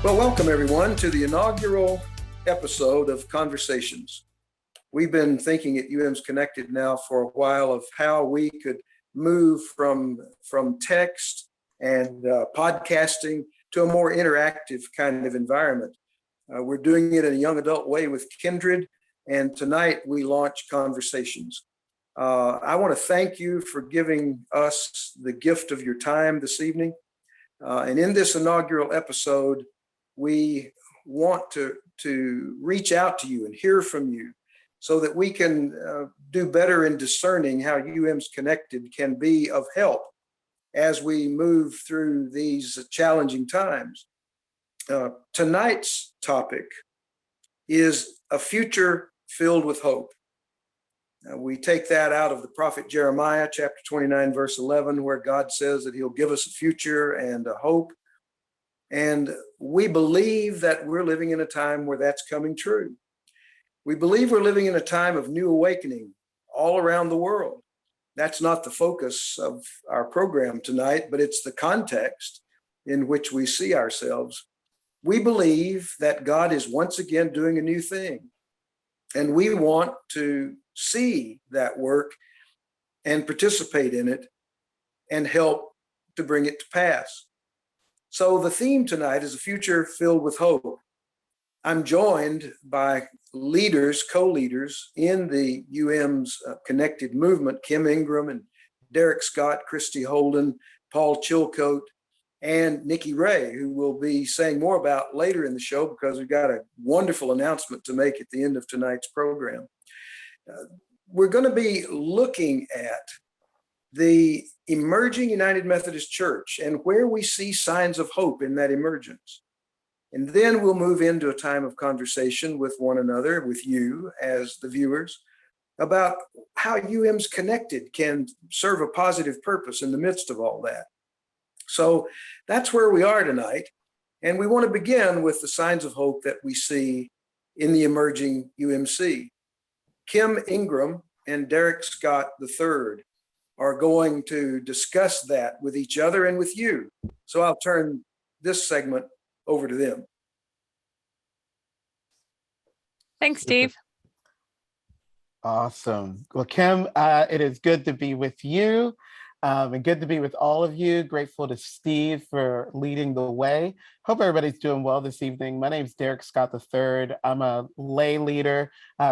Well, welcome everyone to the inaugural episode of Conversations. We've been thinking at UMsConnected now for a while of how we could move from text and podcasting to a more interactive kind of environment. We're doing it in a young adult way with Kindred, and tonight we launch Conversations. I want to thank you for giving us the gift of your time this evening. And in this inaugural episode, we want to reach out to you and hear from you so that we can do better in discerning how UMsConnected can be of help as we move through these challenging times. Tonight's topic is a future filled with hope. We take that out of the prophet Jeremiah, chapter 29, verse 11, where God says that he'll give us a future and a hope. And we believe that we're living in a time where that's coming true. We believe we're living in a time of new awakening all around the world. That's not the focus of our program tonight, but it's the context in which we see ourselves. We believe that God is once again doing a new thing, and we want to see that work and participate in it and help to bring it to pass. So the theme tonight is a future filled with hope. I'm joined by leaders, co-leaders in the UM's Connected movement, Kim Ingram and Derek Scott, Christy Holden, Paul Chilcote, and Nikki Ray, who we'll be saying more about later in the show because we've got a wonderful announcement to make at the end of tonight's program. We're going to be looking at the emerging United Methodist Church and where we see signs of hope in that emergence. And then we'll move into a time of conversation with one another, with you as the viewers, about how UMsConnected can serve a positive purpose in the midst of all that. So that's where we are tonight. And we want to begin with the signs of hope that we see in the emerging UMC. Kim Ingram and Derek Scott III are going to discuss that with each other and with you. So I'll turn this segment over to them. Thanks, Steve. Awesome. Well, Kim, it is good to be with you and good to be with all of you. Grateful to Steve for leading the way. Hope everybody's doing well this evening. My name is Derek Scott III. I'm a lay leader,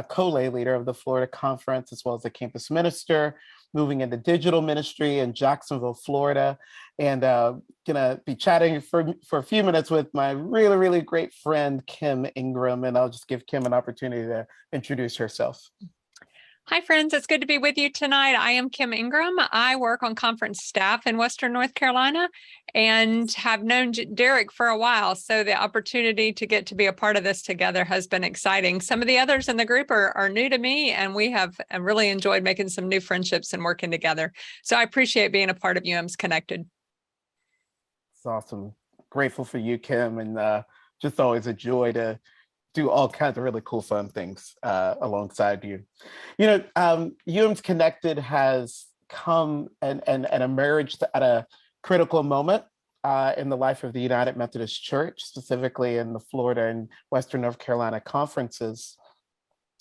co-lay leader of the Florida Conference, as well as a campus minister, moving into digital ministry in Jacksonville, Florida, and gonna be chatting for a few minutes with my really, really great friend, Kim Ingram, and I'll just give Kim an opportunity to introduce herself. Hi, friends. It's good to be with you tonight. I am Kim Ingram. I work on conference staff in Western North Carolina and have known Derek for a while. So the opportunity to get to be a part of this together has been exciting. Some of the others in the group are new to me, and we have really enjoyed making some new friendships and working together. So I appreciate being a part of UMsConnected. It's awesome. Grateful for you, Kim, and just always a joy to do all kinds of really cool, fun things alongside you. You know, UMsConnected has come and emerged at a critical moment in the life of the United Methodist Church, specifically in the Florida and Western North Carolina conferences.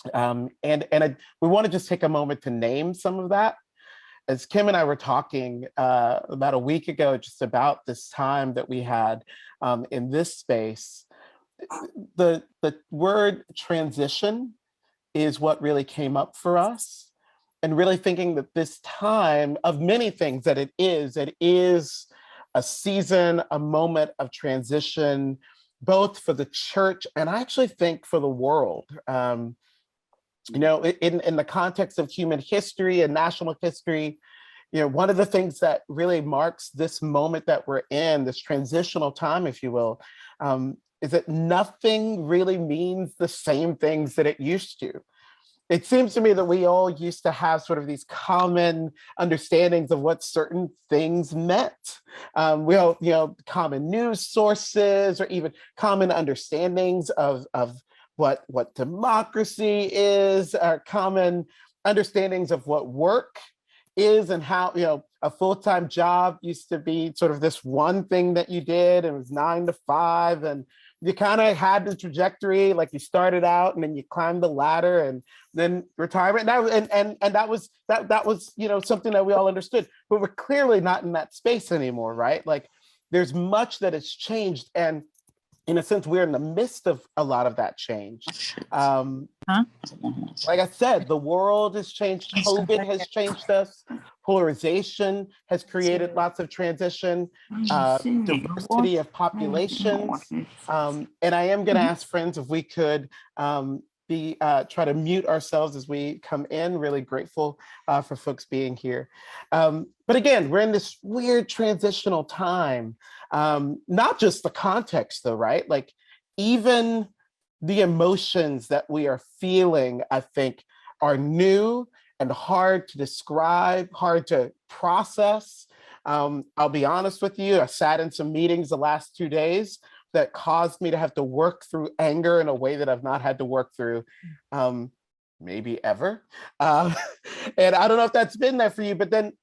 We want to just take a moment to name some of that. As Kim and I were talking about a week ago, just about this time that we had in this space, the word transition is what really came up for us, and really thinking that this time of many things that it is a season, a moment of transition, both for the church and I actually think for the world. You know, in the context of human history and national history, you know, one of the things that really marks this moment that we're in, this transitional time, if you will, is that nothing really means the same things that it used to. It seems to me that we all used to have sort of these common understandings of what certain things meant. We all, you know, common news sources or even common understandings of what democracy is, common understandings of what work is and how, you know, a full-time job used to be sort of this one thing that you did and it was 9 to 5, and you kind of had the trajectory, like you started out and then you climbed the ladder and then retirement. And that was something that we all understood, but we're clearly not in that space anymore, right? Like there's much that has changed. And in a sense, we're in the midst of a lot of that change. Like I said, the world has changed. COVID has changed us. Polarization has created lots of transition, diversity of populations. And I am going to ask friends if we could try to mute ourselves as we come in. Really grateful for folks being here. But again, we're in this weird transitional time. Not just the context though, right? Like even the emotions that we are feeling, I think, are new and hard to describe, hard to process. I'll be honest with you, I sat in some meetings the last 2 days that caused me to have to work through anger in a way that I've not had to work through maybe ever. And I don't know if that's been there for you, but then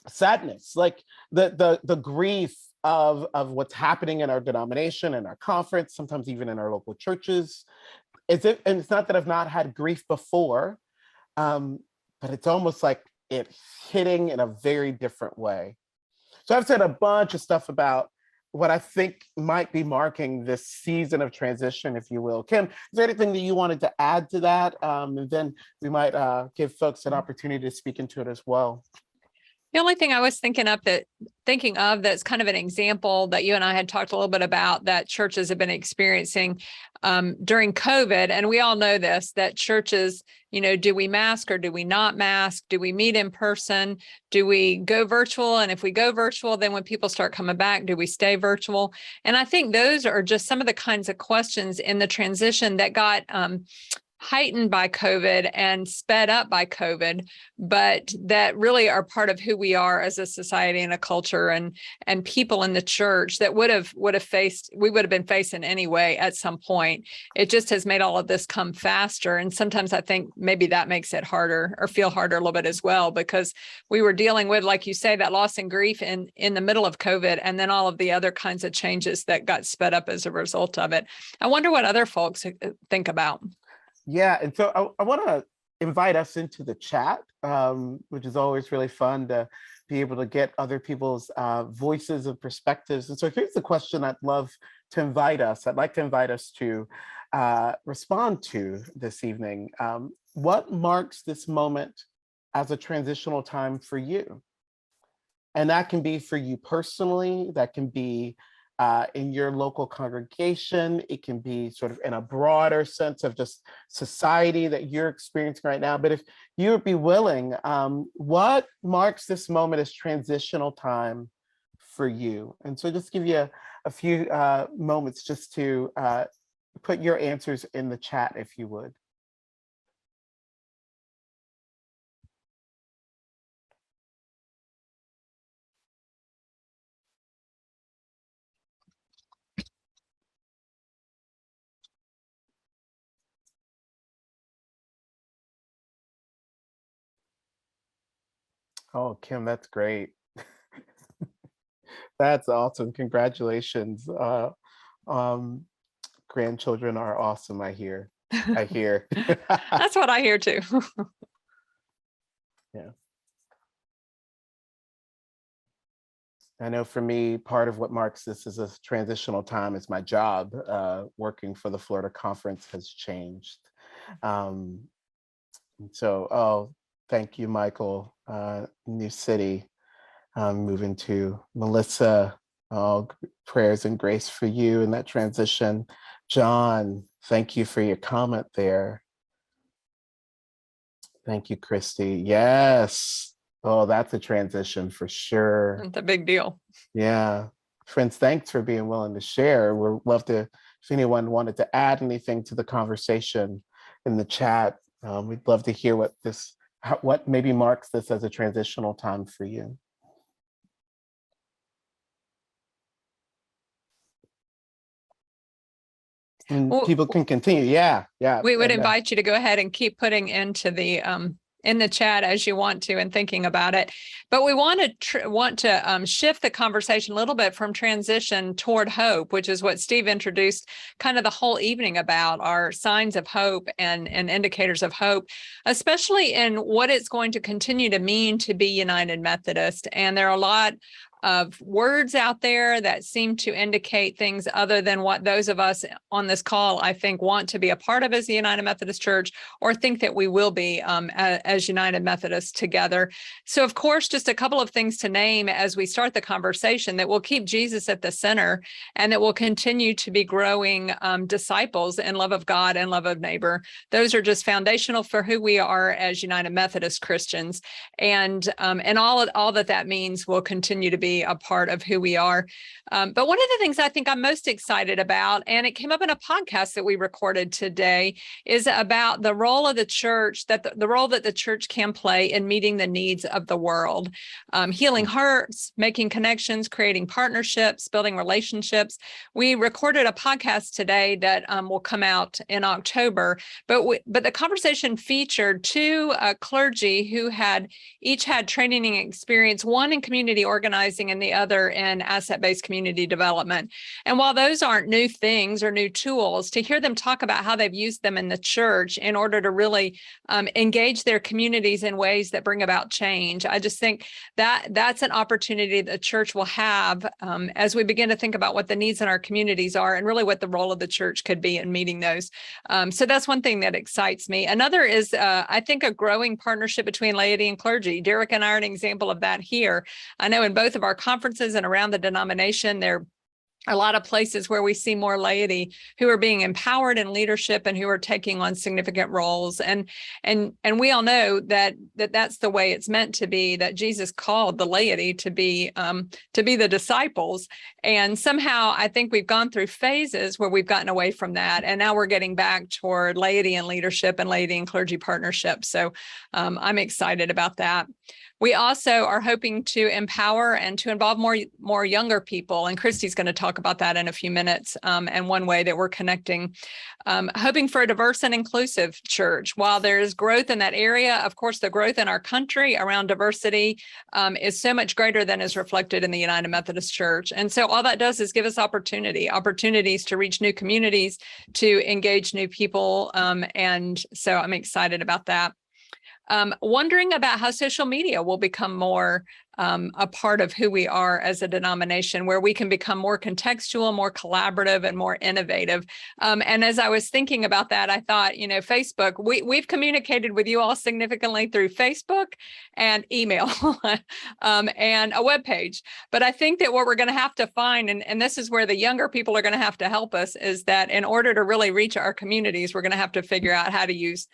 sadness, like the grief of what's happening in our denomination and our conference, sometimes even in our local churches. And it's not that I've not had grief before, but it's almost like it's hitting in a very different way. So I've said a bunch of stuff about what I think might be marking this season of transition, if you will. Kim, is there anything that you wanted to add to that? And then we might give folks an opportunity to speak into it as well. The only thing I was thinking of that's kind of an example that you and I had talked a little bit about that churches have been experiencing during COVID. And we all know this, that churches, do we mask or do we not mask? Do we meet in person? Do we go virtual? And if we go virtual, then when people start coming back, do we stay virtual? And I think those are just some of the kinds of questions in the transition that got heightened by COVID and sped up by COVID, but that really are part of who we are as a society and a culture and people in the church that we would have been facing anyway at some point. It just has made all of this come faster. And sometimes I think maybe that makes it harder or feel harder a little bit as well, because we were dealing with, like you say, that loss and grief in the middle of COVID, and then all of the other kinds of changes that got sped up as a result of it. I wonder what other folks think about. Yeah, and so I want to invite us into the chat, which is always really fun to be able to get other people's voices and perspectives. And so here's the question I'd like to invite us to respond to this evening. What marks this moment as a transitional time for you? And that can be for you personally, that can be in your local congregation. It can be sort of in a broader sense of just society that you're experiencing right now. But if you would be willing, what marks this moment as transitional time for you? And so just give you a few moments just to put your answers in the chat, if you would. Oh, Kim, that's great. That's awesome. Congratulations. Grandchildren are awesome, I hear. That's what I hear too. Yeah. I know for me, part of what marks this as a transitional time is my job. Working for the Florida Conference has changed. So, thank you, Michael. New city, moving to Melissa. Prayers and grace for you in that transition. John, thank you for your comment there. Thank you, Christy. Yes. Oh, that's a transition for sure. It's a big deal. Yeah. Friends, thanks for being willing to share. We'd love to, if anyone wanted to add anything to the conversation in the chat, we'd love to hear what maybe marks this as a transitional time for you. And people can continue. Yeah. We would invite you to go ahead and keep putting into the in the chat as you want to and thinking about it. But we want to shift the conversation a little bit from transition toward hope, which is what Steve introduced kind of the whole evening about, our signs of hope and indicators of hope, especially in what it's going to continue to mean to be United Methodist. And there are a lot of words out there that seem to indicate things other than what those of us on this call, I think, want to be a part of as the United Methodist Church, or think that we will be as United Methodists together. So, of course, just a couple of things to name as we start the conversation that will keep Jesus at the center and that will continue to be growing disciples in love of God and love of neighbor. Those are just foundational for who we are as United Methodist Christians. And all that means will continue to be a part of who we are. But one of the things I think I'm most excited about, and it came up in a podcast that we recorded today, is about the role of the church, the role that the church can play in meeting the needs of the world, healing hearts, making connections, creating partnerships, building relationships. We recorded a podcast today that will come out in October, but the conversation featured two clergy who each had training and experience, one in community organizing and the other in asset-based community development. And while those aren't new things or new tools, to hear them talk about how they've used them in the church in order to really engage their communities in ways that bring about change, I just think that that's an opportunity the church will have as we begin to think about what the needs in our communities are and really what the role of the church could be in meeting those. So that's one thing that excites me. Another is, I think, a growing partnership between laity and clergy. Derek and I are an example of that here. I know in both of our conferences and around the denomination, there are a lot of places where we see more laity who are being empowered in leadership and who are taking on significant roles. And we all know that's the way it's meant to be, that Jesus called the laity to be the disciples. And somehow I think we've gone through phases where we've gotten away from that. And now we're getting back toward laity and leadership and laity and clergy partnership. So I'm excited about that. We also are hoping to empower and to involve more younger people, and Christy's going to talk about that in a few minutes, and one way that we're connecting. Hoping for a diverse and inclusive church. While there's growth in that area, of course, the growth in our country around diversity is so much greater than is reflected in the United Methodist Church. And so all that does is give us opportunities to reach new communities, to engage new people. And so I'm excited about that. Wondering about how social media will become more a part of who we are as a denomination, where we can become more contextual, more collaborative, and more innovative. And as I was thinking about that, I thought, Facebook, we've communicated with you all significantly through Facebook and email and a webpage. But I think that what we're going to have to find, and this is where the younger people are going to have to help us, is that in order to really reach our communities, we're going to have to figure out how to use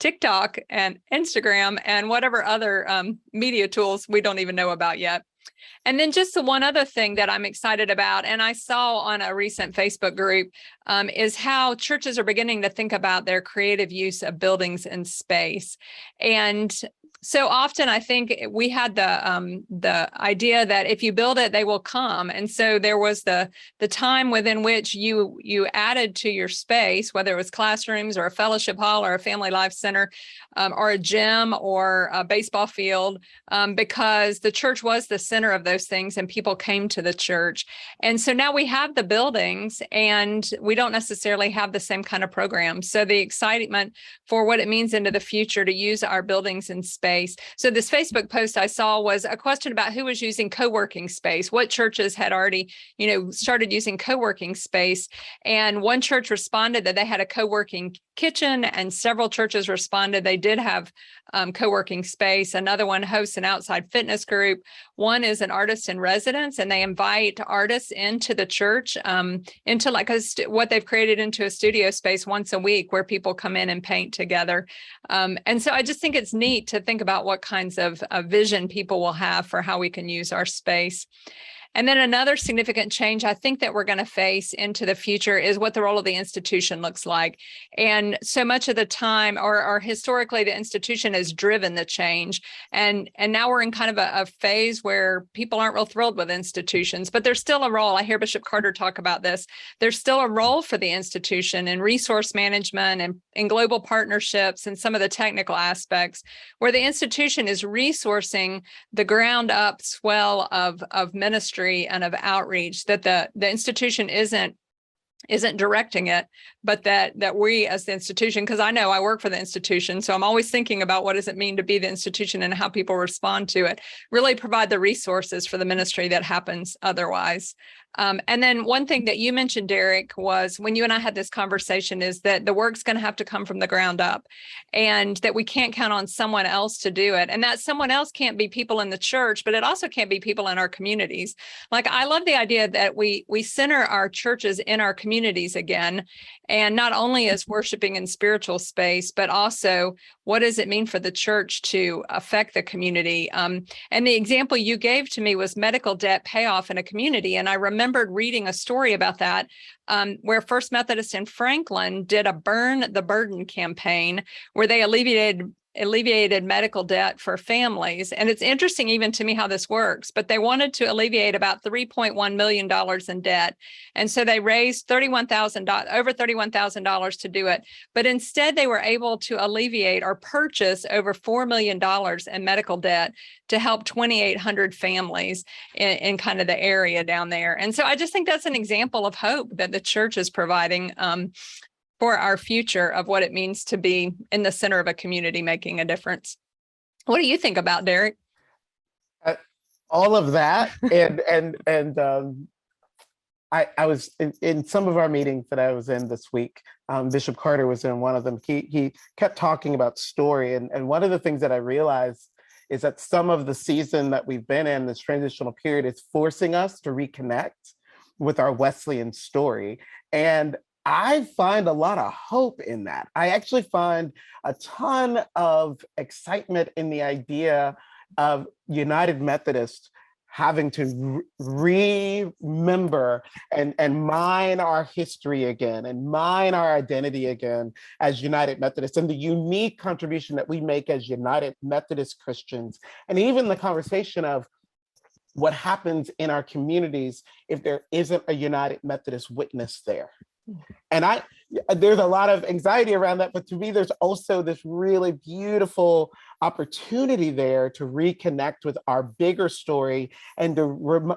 TikTok and Instagram and whatever other media tools we don't even know about yet. And then just the one other thing that I'm excited about, and I saw on a recent Facebook group, is how churches are beginning to think about their creative use of buildings and space. And so often I think we had the idea that if you build it, they will come. And so there was the time within which you added to your space, whether it was classrooms or a fellowship hall or a family life center or a gym or a baseball field, because the church was the center of those things and people came to the church. And so now we have the buildings and we don't necessarily have the same kind of programs. So the excitement for what it means into the future to use our buildings and space. So this Facebook post I saw was a question about who was using co-working space, what churches had already, started using co-working space. And one church responded that they had a co-working kitchen, and several churches responded they did have co-working space. Another one hosts an outside fitness group. One is an artist in residence, and they invite artists into the church, into like what they've created into a studio space once a week where people come in and paint together. And so I just think it's neat to think about what kinds of vision people will have for how we can use our space. And then another significant change I think that we're going to face into the future is what the role of the institution looks like. And so much of the time, or historically, the institution has driven the change. And now we're in kind of a phase where people aren't real thrilled with institutions, but there's still a role. I hear Bishop Carter talk about this. There's still a role for the institution in resource management and in global partnerships and some of the technical aspects, where the institution is resourcing the ground up swell of ministry and of outreach, that the institution isn't directing it, but that we as the institution, because I know I work for the institution, so I'm always thinking about what does it mean to be the institution and how people respond to it, really provide the resources for the ministry that happens otherwise. And then one thing that you mentioned, Derek, was when you and I had this conversation, is that the work's going to have to come from the ground up, and that we can't count on someone else to do it. And that someone else can't be people in the church, but it also can't be people in our communities. Like, I love the idea that we center our churches in our communities again, and not only as worshiping in spiritual space, but also what does it mean for the church to affect the community? And the example you gave to me was medical debt payoff in a community. And I remembered reading a story about that, where First Methodist in Franklin did a Burn the Burden campaign, where they alleviated medical debt for families. And it's interesting even to me how this works, but they wanted to alleviate about $3.1 million in debt. And so they raised over $31,000 to do it. But instead they were able to alleviate or purchase over $4 million in medical debt to help 2,800 families in kind of the area down there. And so I just think that's an example of hope that the church is providing for our future, of what it means to be in the center of a community making a difference. What do you think about, Derek? All of that, and I was in some of our meetings that I was in this week. Bishop Carter was in one of them. He kept talking about story, and one of the things that I realized is that some of the season that we've been in, this transitional period, is forcing us to reconnect with our Wesleyan story. And I find a lot of hope in that. I actually find a ton of excitement in the idea of United Methodist having to remember and mine our history again, and mine our identity again as United Methodists, and the unique contribution that we make as United Methodist Christians, and even the conversation of what happens in our communities if there isn't a United Methodist witness there. And there's a lot of anxiety around that, but to me, there's also this really beautiful opportunity there to reconnect with our bigger story, and to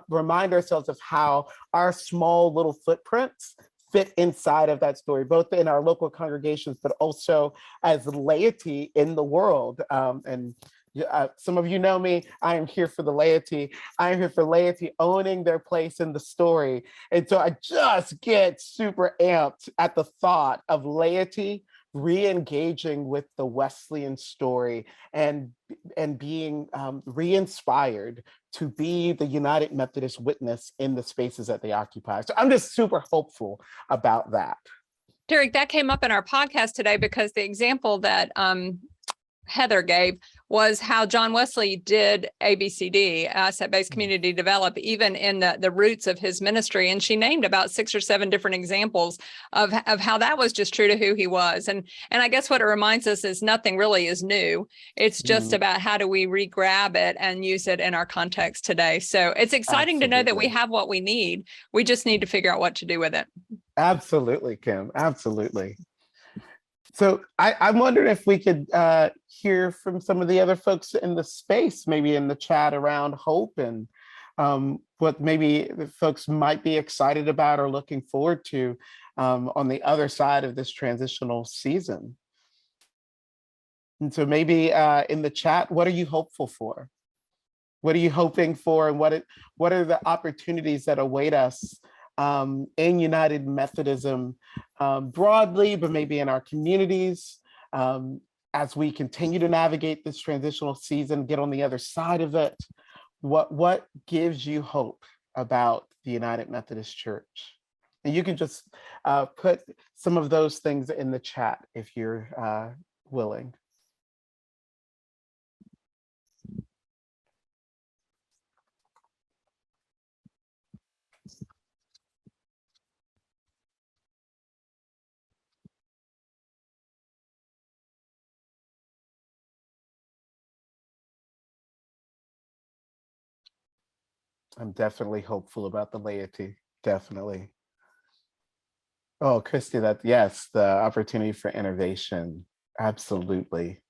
remind ourselves of how our small little footprints fit inside of that story, both in our local congregations, but also as laity in the world. And some of you know me, I am here for the laity. I am here for laity owning their place in the story. And so I just get super amped at the thought of laity re-engaging with the Wesleyan story, and being re-inspired to be the United Methodist witness in the spaces that they occupy. So I'm just super hopeful about that. Derek, that came up in our podcast today, because the example that Heather gave was how John Wesley did ABCD, asset-based community develop, even in the roots of his ministry. And she named about 6 or 7 different examples of how that was just true to who he was. And I guess what it reminds us is nothing really is new. It's just about how do we re-grab it and use it in our context today. So it's exciting to know that we have what we need. We just need to figure out what to do with it. Absolutely, Kim. Absolutely. So I'm wondering if we could hear from some of the other folks in the space, maybe in the chat, around hope, and what maybe the folks might be excited about or looking forward to on the other side of this transitional season. And so maybe in the chat, what are you hopeful for? What are you hoping for? And what are the opportunities that await us in United Methodism broadly, but maybe in our communities, as we continue to navigate this transitional season, get on the other side of it? What gives you hope about the United Methodist Church? And you can just put some of those things in the chat if you're willing. I'm definitely hopeful about the laity. Definitely. Oh, Christy, yes, the opportunity for innovation. Absolutely.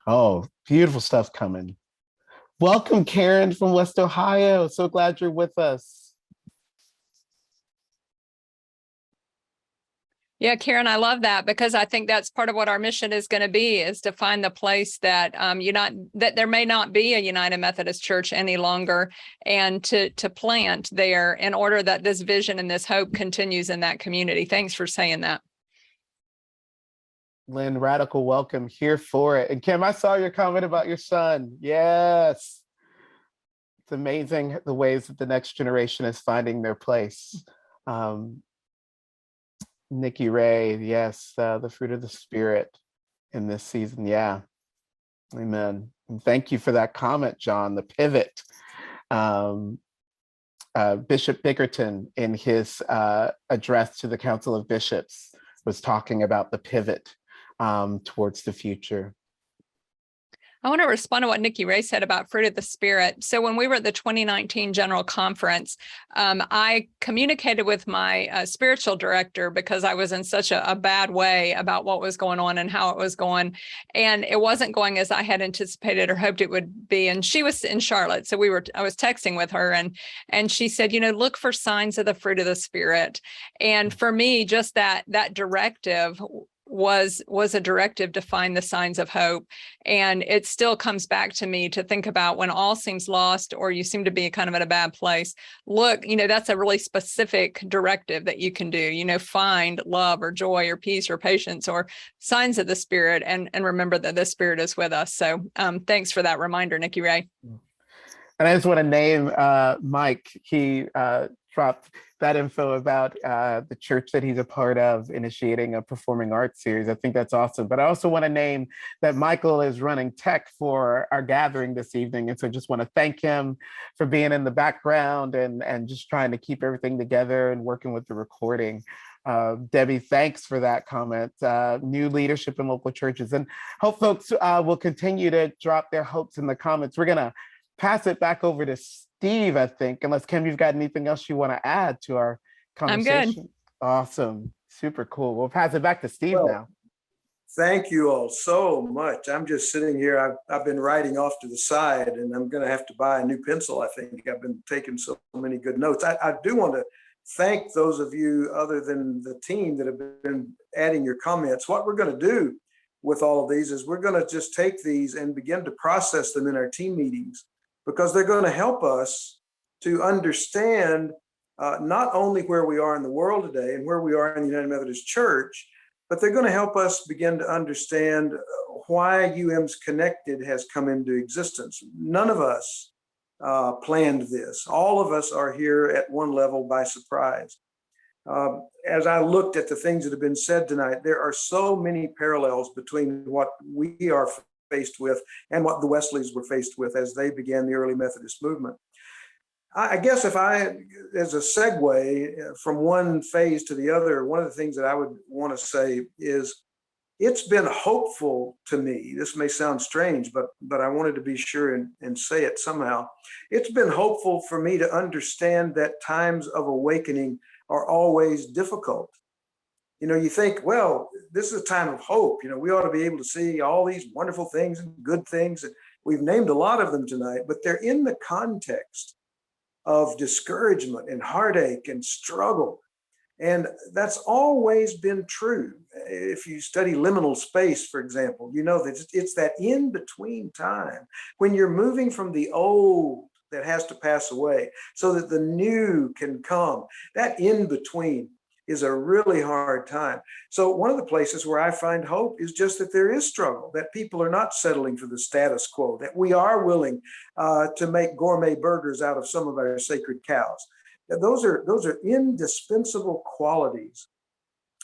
Oh, beautiful stuff coming. Welcome, Karen from West Ohio. So glad you're with us. Yeah, Karen, I love that because I think that's part of what our mission is going to be, is to find the place that that there may not be a United Methodist Church any longer, and to plant there in order that this vision and this hope continues in that community. Thanks for saying that. Lynn, radical welcome, here for it. And Kim, I saw your comment about your son. Yes. It's amazing the ways that the next generation is finding their place. Nikki Ray, yes, the fruit of the Spirit in this season. Yeah, amen. And thank you for that comment, John, the pivot. Bishop Bickerton, in his address to the Council of Bishops, was talking about the pivot towards the future. I want to respond to what Nikki Ray said about fruit of the Spirit. So when we were at the 2019 General Conference, I communicated with my spiritual director because I was in such a bad way about what was going on and how it was going. And it wasn't going as I had anticipated or hoped it would be. And she was in Charlotte. So I was texting with her, and she said, look for signs of the fruit of the Spirit. And for me, just that directive was a directive to find the signs of hope. And it still comes back to me to think about when all seems lost or you seem to be kind of at a bad place. Look, that's a really specific directive that you can do, find love or joy or peace or patience or signs of the Spirit, and remember that the Spirit is with us. So thanks for that reminder, Nikki Ray. And I just want to name Mike. He dropped that info about the church that he's a part of, initiating a performing arts series. I think that's awesome. But I also want to name that Michael is running tech for our gathering this evening. And so I just want to thank him for being in the background and just trying to keep everything together and working with the recording. Debbie, thanks for that comment. New leadership in local churches. And hope folks will continue to drop their hopes in the comments. We're going to pass it back over to Steve, I think, unless Kim, you've got anything else you want to add to our conversation. I'm good. Awesome. Super cool. We'll pass it back to Steve now. Thank you all so much. I'm just sitting here. I've been writing off to the side, and I'm going to have to buy a new pencil. I think I've been taking so many good notes. I do want to thank those of you other than the team that have been adding your comments. What we're going to do with all of these is we're going to just take these and begin to process them in our team meetings, because they're going to help us to understand not only where we are in the world today and where we are in the United Methodist Church, but they're going to help us begin to understand why UMsConnected has come into existence. None of us planned this. All of us are here at one level by surprise. As I looked at the things that have been said tonight, there are so many parallels between what we are faced with and what the Wesleys were faced with as they began the early Methodist movement. I guess if as a segue from one phase to the other, one of the things that I would want to say is it's been hopeful to me. This may sound strange, but I wanted to be sure and say it somehow. It's been hopeful for me to understand that times of awakening are always difficult. You think, well, this is a time of hope. We ought to be able to see all these wonderful things and good things. And we've named a lot of them tonight, but they're in the context of discouragement and heartache and struggle. And that's always been true. If you study liminal space, for example, you know that it's that in-between time when you're moving from the old that has to pass away so that the new can come. That in-between is a really hard time. So one of the places where I find hope is just that there is struggle, that people are not settling for the status quo, that we are willing to make gourmet burgers out of some of our sacred cows. Those are indispensable qualities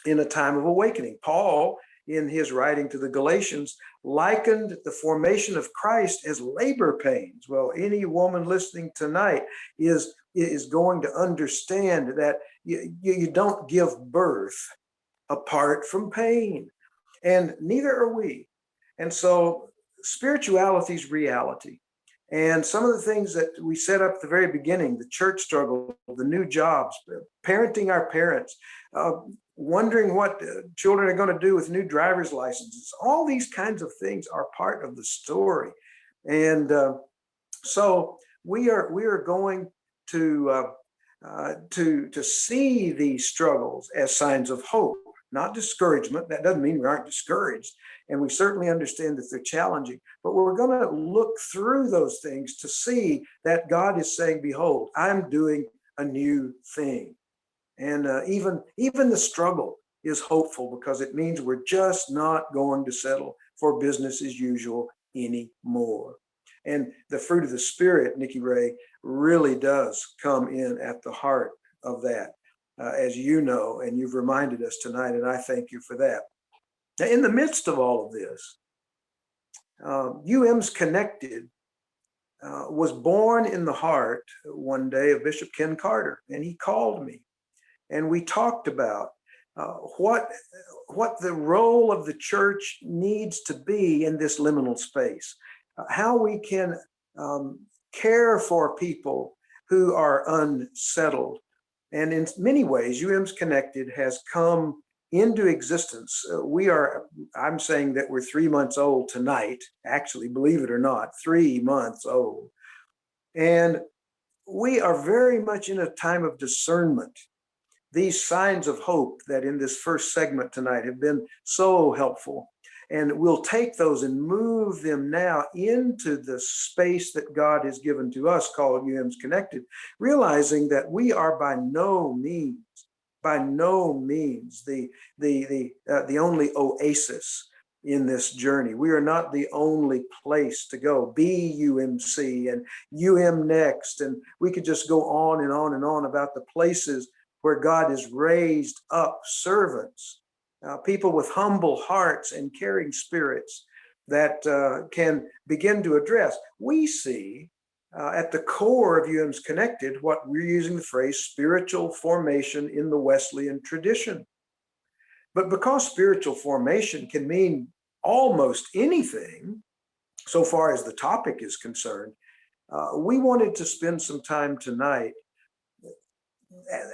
in a time of awakening. Paul, in his writing to the Galatians, likened the formation of Christ as labor pains. Well, any woman listening tonight is going to understand that you don't give birth apart from pain, and neither are we. And so spirituality is reality. And some of the things that we set up at the very beginning, the church struggle, the new jobs, parenting our parents, wondering what children are going to do with new driver's licenses, all these kinds of things are part of the story. And so we are going to see these struggles as signs of hope, not discouragement. That doesn't mean we aren't discouraged. And we certainly understand that they're challenging, but we're going to look through those things to see that God is saying, behold, I'm doing a new thing. And even the struggle is hopeful, because it means we're just not going to settle for business as usual anymore. And the fruit of the Spirit, Nikki Ray, really does come in at the heart of that, as you know, and you've reminded us tonight, and I thank you for that. Now, in the midst of all of this, UMsConnected was born in the heart one day of Bishop Ken Carter, and he called me, and we talked about what the role of the church needs to be in this liminal space, how we can care for people who are unsettled. And in many ways, UMsConnected has come into existence. I'm saying that we're 3 months old tonight, actually, believe it or not, 3 months old. And we are very much in a time of discernment. These signs of hope that in this first segment tonight have been so helpful. And we'll take those and move them now into the space that God has given to us called UMsConnected, realizing that we are by no means the only oasis in this journey. We are not the only place to go. Be UMC and UM Next, and we could just go on and on and on about the places where God has raised up servants, people with humble hearts and caring spirits that can begin to address. We see at the core of UMsConnected what we're using the phrase spiritual formation in the Wesleyan tradition. But because spiritual formation can mean almost anything, so far as the topic is concerned, we wanted to spend some time tonight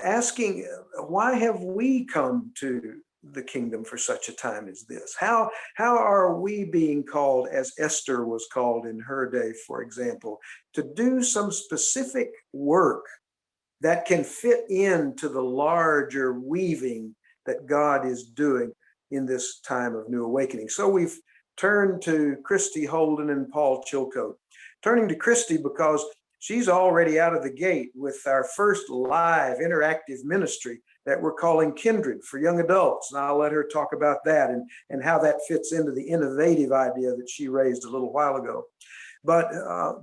asking, why have we come to the kingdom for such a time as this? How are we being called, as Esther was called in her day, for example, to do some specific work that can fit into the larger weaving that God is doing in this time of new awakening? So we've turned to Christy Holden and Paul Chilcote. Turning to Christy because she's already out of the gate with our first live interactive ministry that we're calling Kindred for young adults. And I'll let her talk about that and how that fits into the innovative idea that she raised a little while ago. But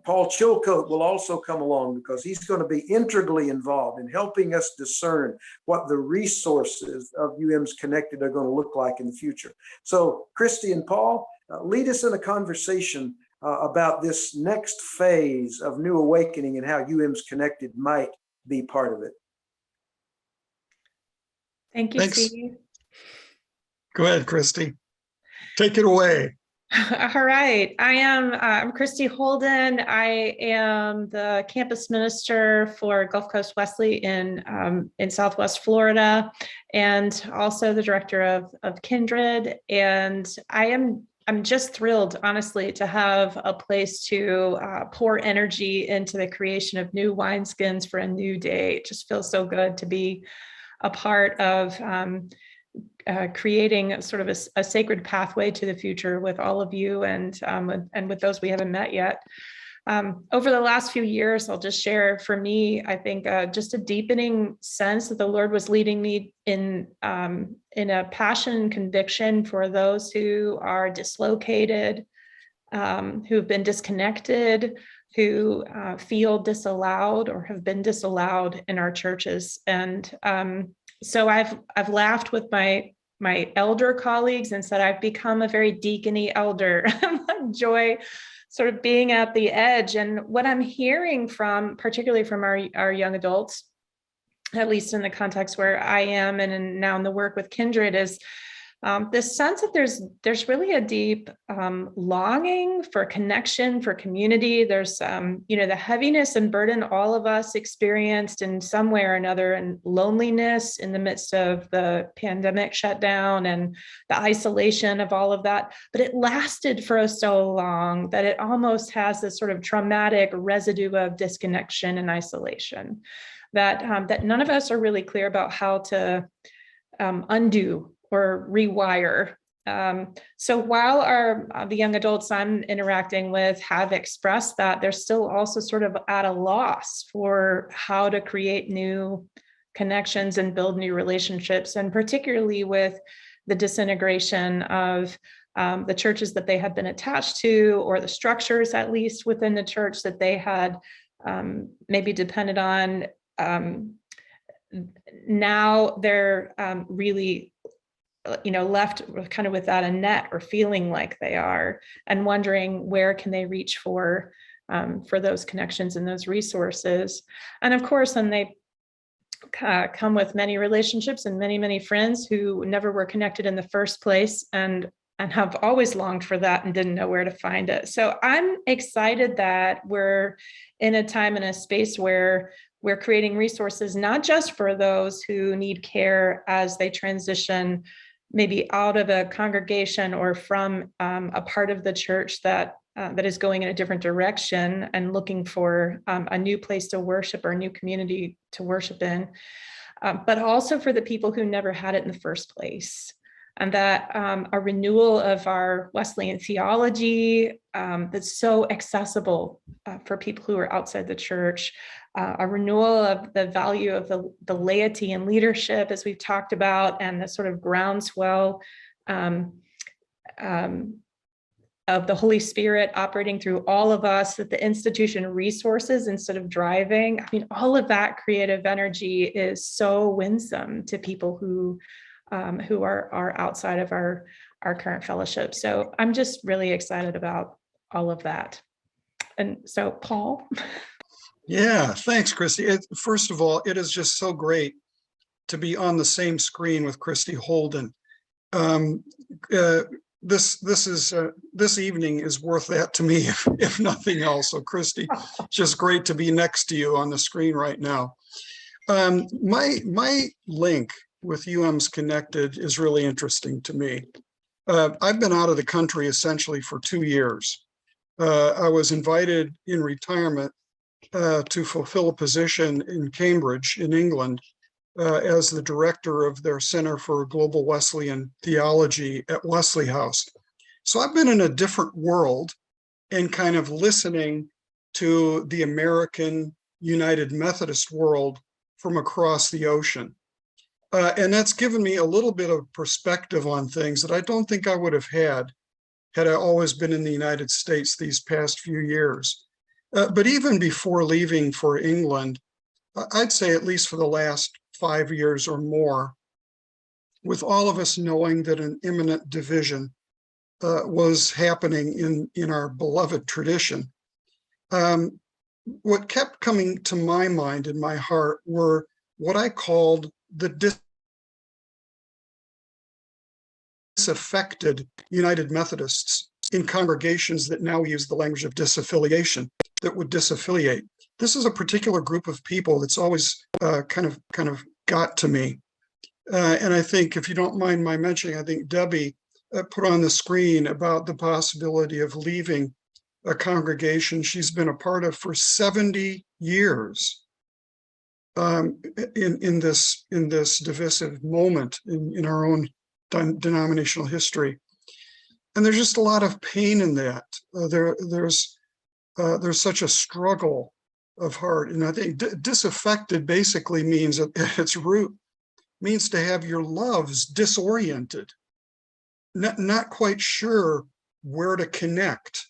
Paul Chilcote will also come along because he's going to be integrally involved in helping us discern what the resources of UMsConnected are going to look like in the future. So Christy and Paul, lead us in a conversation about this next phase of new awakening and how UMsConnected might be part of it. Thank you, Thanks. Steve. Go ahead, Christy. Take it away. All right. I'm Christy Holden. I am the campus minister for Gulf Coast Wesley in Southwest Florida, and also the director of Kindred. And I'm just thrilled, honestly, to have a place to pour energy into the creation of new wineskins for a new day. It just feels so good to be a part of creating sort of a sacred pathway to the future with all of you and with those we haven't met yet. Over the last few years, I'll just share, for me, I think just a deepening sense that the Lord was leading me in a passion and conviction for those who are dislocated, who've been disconnected, who feel disallowed or have been disallowed in our churches. And so I've laughed with my elder colleagues and said I've become a very deacony elder. I enjoy sort of being at the edge. And what I'm hearing from, particularly from our young adults, at least in the context where I am and now in the work with Kindred, is this sense that there's really a deep longing for connection, for community. There's the heaviness and burden all of us experienced in some way or another, and loneliness in the midst of the pandemic shutdown and the isolation of all of that. But it lasted for so long that it almost has this sort of traumatic residue of disconnection and isolation that none of us are really clear about how to undo or rewire. So while the young adults I'm interacting with have expressed that, they're still also sort of at a loss for how to create new connections and build new relationships, and particularly with the disintegration of the churches that they had been attached to, or the structures, at least within the church, that they had maybe depended on. Now they're really left kind of without a net, or feeling like they are, and wondering where can they reach for those connections and those resources. And of course, then they come with many relationships and many, many friends who never were connected in the first place, and have always longed for that and didn't know where to find it. So I'm excited that we're in a time and a space where we're creating resources, not just for those who need care as they transition maybe out of a congregation or from a part of the church that is going in a different direction and looking for a new place to worship or a new community to worship in, but also for the people who never had it in the first place. And that a renewal of our Wesleyan theology that's so accessible for people who are outside the church, a renewal of the value of the laity and leadership, as we've talked about, and the sort of groundswell of the Holy Spirit operating through all of us, that the institution resources instead of driving. I mean, all of that creative energy is so winsome to people who are outside of our current fellowship. So I'm just really excited about all of that. And so, Paul. Yeah, thanks, Christy. First of all, it is just so great to be on the same screen with Christy Holden. This evening is worth that to me, if nothing else. So, Christy, just great to be next to you on the screen right now. My link with UMsConnected is really interesting to me. I've been out of the country essentially for 2 years. I was invited in retirement to fulfill a position in Cambridge, in England, as the director of their Center for Global Wesleyan Theology at Wesley House. So I've been in a different world and kind of listening to the American United Methodist world from across the ocean. And that's given me a little bit of perspective on things that I don't think I would have had I always been in the United States these past few years. But even before leaving for England, I'd say at least for the last 5 years or more, with all of us knowing that an imminent division was happening in our beloved tradition, what kept coming to my mind and my heart were what I called the disaffected United Methodists in congregations that now use the language of disaffiliation, that would disaffiliate. This is a particular group of people that's always kind of got to me. And I think, if you don't mind my mentioning, I think Debbie put on the screen about the possibility of leaving a congregation she's been a part of for 70 years in this divisive moment in our own denominational history. And there's just a lot of pain in that. There's such a struggle of heart. And I think disaffected basically means, at its root, means to have your loves disoriented, not quite sure where to connect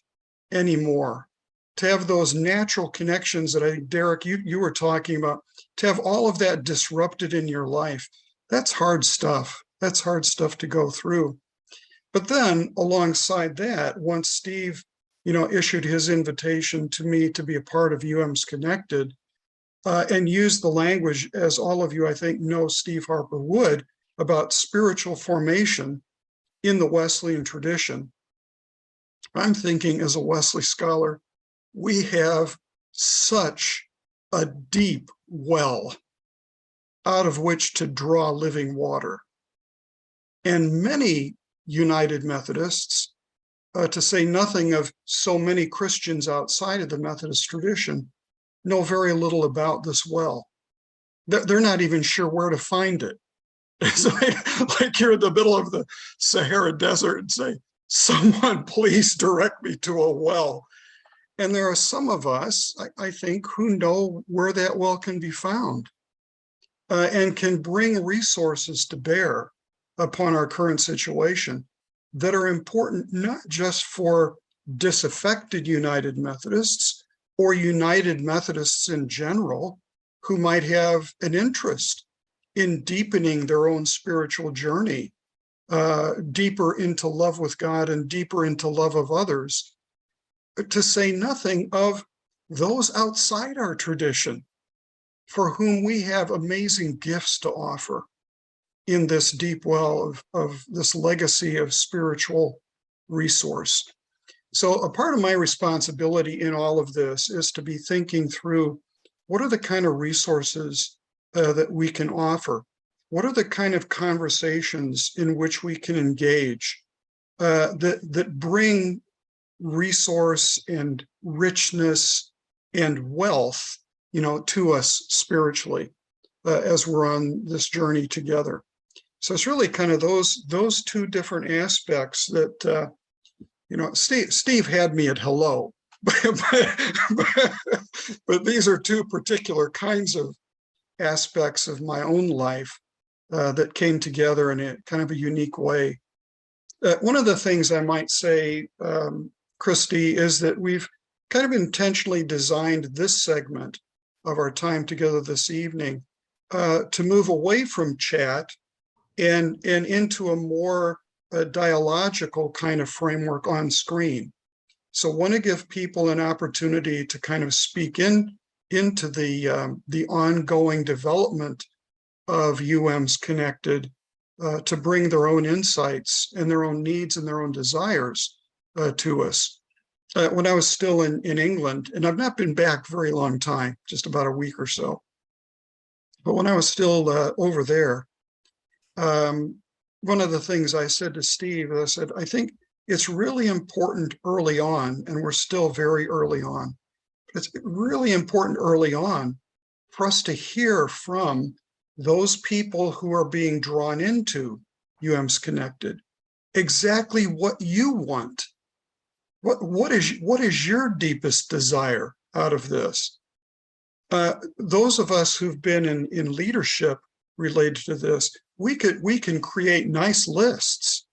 anymore, to have those natural connections that I think, Derek, you were talking about, to have all of that disrupted in your life. That's hard stuff. That's hard stuff to go through. But then alongside that, once Steve, issued his invitation to me to be a part of UMsConnected, and used the language, as all of you, I think, know Steve Harper would, about spiritual formation in the Wesleyan tradition, I'm thinking as a Wesley scholar, we have such a deep well out of which to draw living water. And many United Methodists, to say nothing of so many Christians outside of the Methodist tradition, know very little about this well. They're not even sure where to find it. It's like you're in the middle of the Sahara Desert and say, someone please direct me to a well. And there are some of us, I think, who know where that well can be found and can bring resources to bear upon our current situation that are important not just for disaffected United Methodists or United Methodists in general, who might have an interest in deepening their own spiritual journey, deeper into love with God and deeper into love of others, to say nothing of those outside our tradition, for whom we have amazing gifts to offer in this deep well of this legacy of spiritual resource. So a part of my responsibility in all of this is to be thinking through, what are the kind of resources that we can offer? What are the kind of conversations in which we can engage that bring resource and richness and wealth, to us spiritually as we're on this journey together? So it's really kind of those two different aspects that, Steve had me at hello, but these are two particular kinds of aspects of my own life that came together in a kind of a unique way. One of the things I might say, Christy, is that we've kind of intentionally designed this segment of our time together this evening to move away from chat and into a more dialogical kind of framework on screen. So want to give people an opportunity to kind of speak into the ongoing development of UMsConnected, to bring their own insights and their own needs and their own desires to us. When I was still in England, and I've not been back a very long time, just about a week or so, but when I was still over there, one of the things I said to Steve, I said, I think it's really important early on, and we're still very early on, it's really important early on for us to hear from those people who are being drawn into UMsConnected exactly what you want. What is your deepest desire out of this? Those of us who've been in leadership related to this, we can create nice lists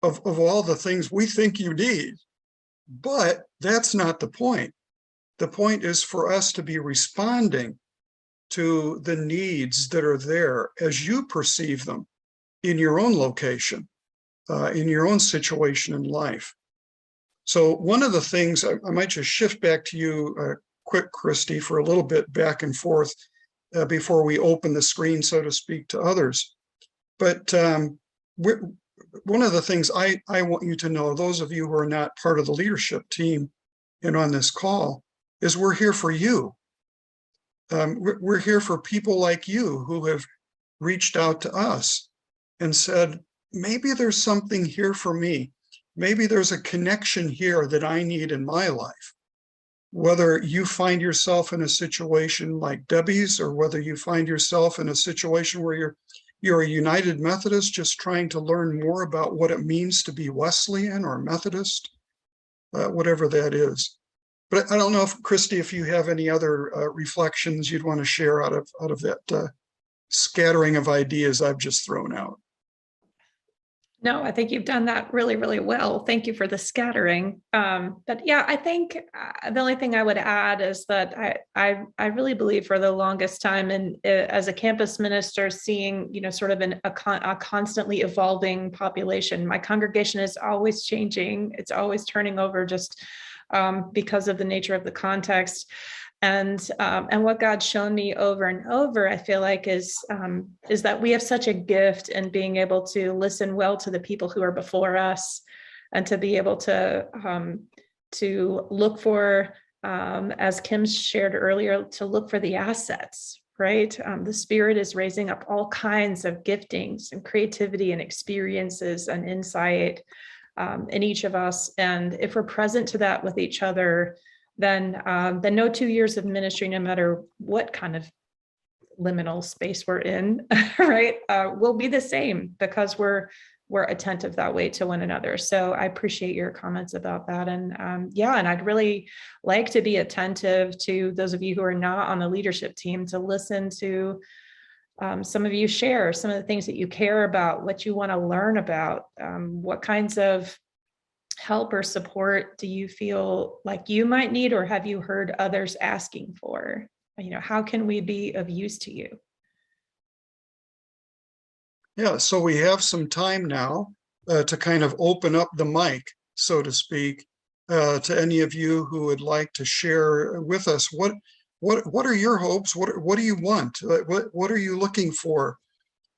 of all the things we think you need, but that's not the point. The point is for us to be responding to the needs that are there as you perceive them in your own location, in your own situation in life. So one of the things, I might just shift back to you quick, Christy, for a little bit back and forth before we open the screen, so to speak, to others. But one of the things I want you to know, those of you who are not part of the leadership team and on this call, is we're here for you. We're here for people like you who have reached out to us and said, maybe there's something here for me. Maybe there's a connection here that I need in my life. Whether you find yourself in a situation like Debbie's, or whether you find yourself in a situation where you're a United Methodist just trying to learn more about what it means to be Wesleyan or Methodist, whatever that is. But I don't know, if Christy, if you have any other reflections you'd want to share out of that scattering of ideas I've just thrown out. No, I think you've done that really, really well. Thank you for the scattering. But yeah, I think the only thing I would add is that I really believe for the longest time, and as a campus minister, seeing sort of a constantly evolving population. My congregation is always changing. It's always turning over, just because of the nature of the context. And what God's shown me over and over, I feel like is that we have such a gift in being able to listen well to the people who are before us, and to be able to look for, as Kim shared earlier, to look for the assets, right? The Spirit is raising up all kinds of giftings and creativity and experiences and insight in each of us. And if we're present to that with each other, then no 2 years of ministry, no matter what kind of liminal space we're in, right, will be the same, because we're attentive that way to one another. So I appreciate your comments about that. And and I'd really like to be attentive to those of you who are not on the leadership team, to listen to some of you share some of the things that you care about, what you want to learn about, what kinds of help or support do you feel like you might need, or have you heard others asking for? How can we be of use to you? Yeah, so we have some time now to kind of open up the mic, so to speak, to any of you who would like to share with us. What are your hopes? What do you want? What are you looking for?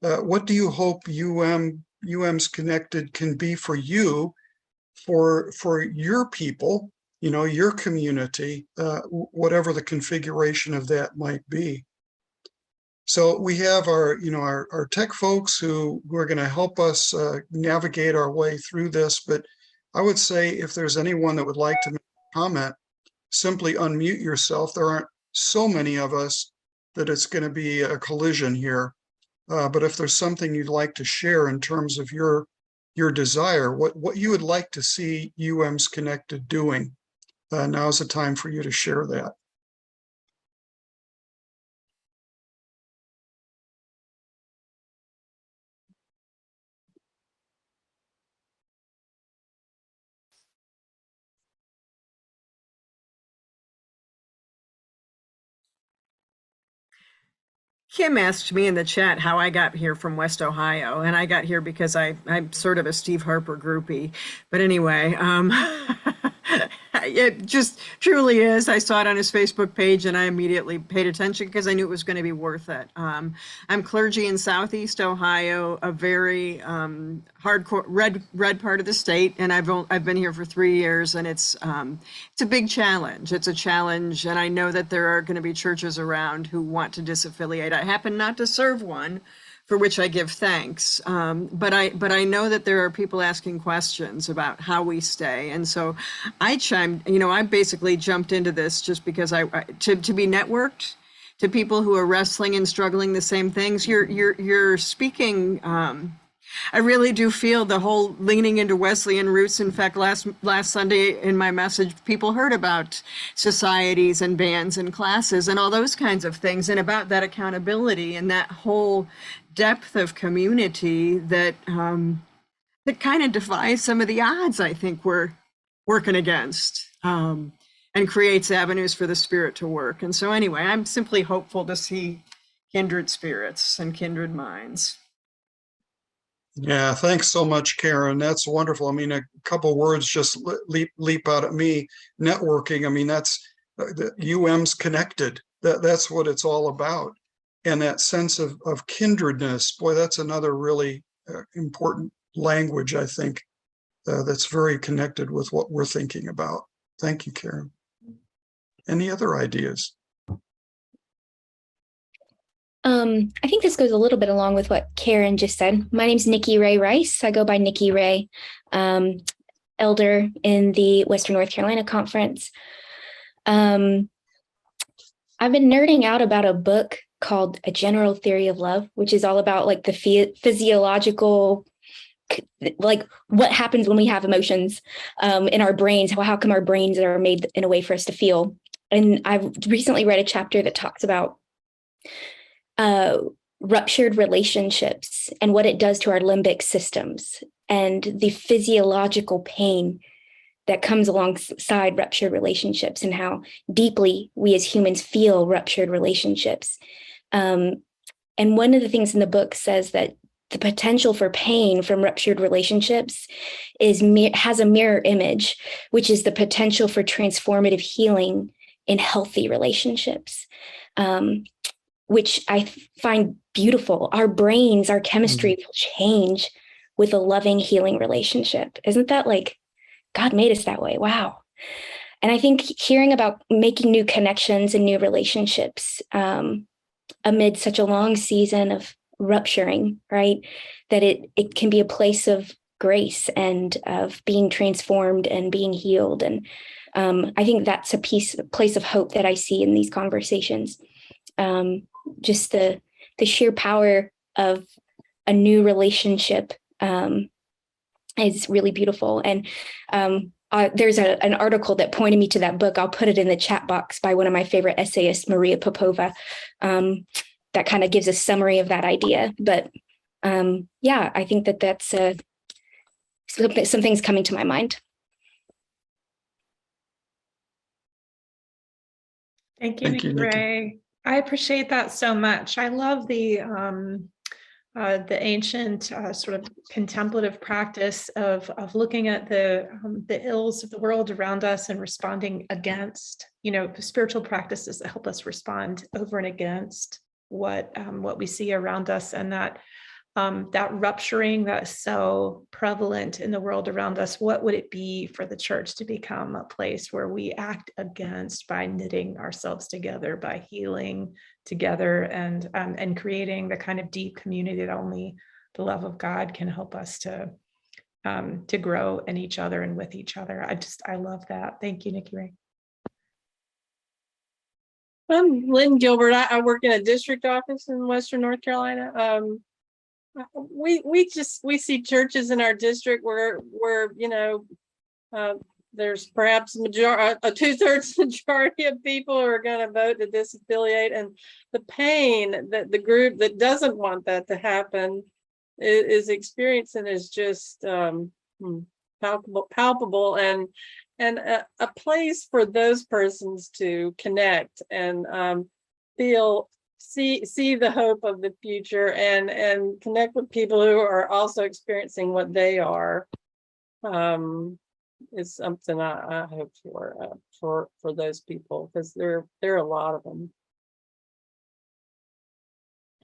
What do you hope UMsConnected can be for you, for your people, your community, whatever the configuration of that might be. So we have our tech folks who are going to help us navigate our way through this. But I would say, if there's anyone that would like to make a comment, simply unmute yourself. There aren't so many of us that it's going to be a collision here. But if there's something you'd like to share in terms of your desire, what you would like to see UMsConnected doing, now's the time for you to share that. Kim asked me in the chat how I got here from West Ohio, and I got here because I'm sort of a Steve Harper groupie. But anyway, it just truly is. I saw it on his Facebook page, and I immediately paid attention because I knew it was going to be worth it. I'm clergy in Southeast Ohio, a very hardcore red part of the state, and I've been here for 3 years, and it's a big challenge. It's a challenge, and I know that there are going to be churches around who want to disaffiliate. I happen not to serve one, for which I give thanks. But I know that there are people asking questions about how we stay, and so I basically jumped into this just because to be networked to people who are wrestling and struggling the same things. You're speaking. I really do feel the whole leaning into Wesleyan roots. In fact, last Sunday in my message, people heard about societies and bands and classes and all those kinds of things, and about that accountability and that whole depth of community that kind of defies some of the odds I think we're working against, and creates avenues for the Spirit to work. And so anyway, I'm simply hopeful to see kindred spirits and kindred minds. Yeah, thanks so much, Karen. That's wonderful. I mean, a couple words just leap out at me. Networking. I mean, that's the UMsConnected. That's what it's all about. And that sense of kindredness. Boy, that's another really important language, I think, that's very connected with what we're thinking about. Thank you, Karen. Any other ideas? I think this goes a little bit along with what Karen just said. My name's Nikki Ray Rice. I go by Nikki Ray, elder in the Western North Carolina Conference. I've been nerding out about a book called A General Theory of Love, which is all about like the physiological, like what happens when we have emotions in our brains. How come our brains are made in a way for us to feel? And I've recently read a chapter that talks about ruptured relationships and what it does to our limbic systems and the physiological pain that comes alongside ruptured relationships, and how deeply we as humans feel ruptured relationships. And one of the things in the book says that the potential for pain from ruptured relationships has a mirror image, which is the potential for transformative healing in healthy relationships, which I find beautiful. Our brains, our chemistry will change with a loving, healing relationship. Isn't that like God made us that way? Wow. And I think hearing about making new connections and new relationships amid such a long season of rupturing, right? That it can be a place of grace and of being transformed and being healed. And I think that's a place of hope that I see in these conversations. Just the sheer power of a new relationship is really beautiful. And there's an article that pointed me to that book. I'll put it in the chat box by one of my favorite essayists, Maria Popova, that kind of gives a summary of that idea. But yeah, I think that's some things coming to my mind. Thank you, Thank you, Nikki Nikki. Ray. I appreciate that so much. I love the ancient sort of contemplative practice of looking at the ills of the world around us and responding against, spiritual practices that help us respond over and against what we see around us, and that rupturing that's so prevalent in the world around us. What would it be for the church to become a place where we act against by knitting ourselves together, by healing together, and creating the kind of deep community that only the love of God can help us to grow in each other and with each other. I love that. Thank you, Nikki Ray. I'm Lynn Gilbert. I work in a district office in Western North Carolina. We see churches in our district where there's perhaps a 2/3 majority of people who are going to vote to disaffiliate, and the pain that the group that doesn't want that to happen is experiencing is just palpable, and a place for those persons to connect and see the hope of the future and connect with people who are also experiencing what they are, is something I hope for those people, because there are a lot of them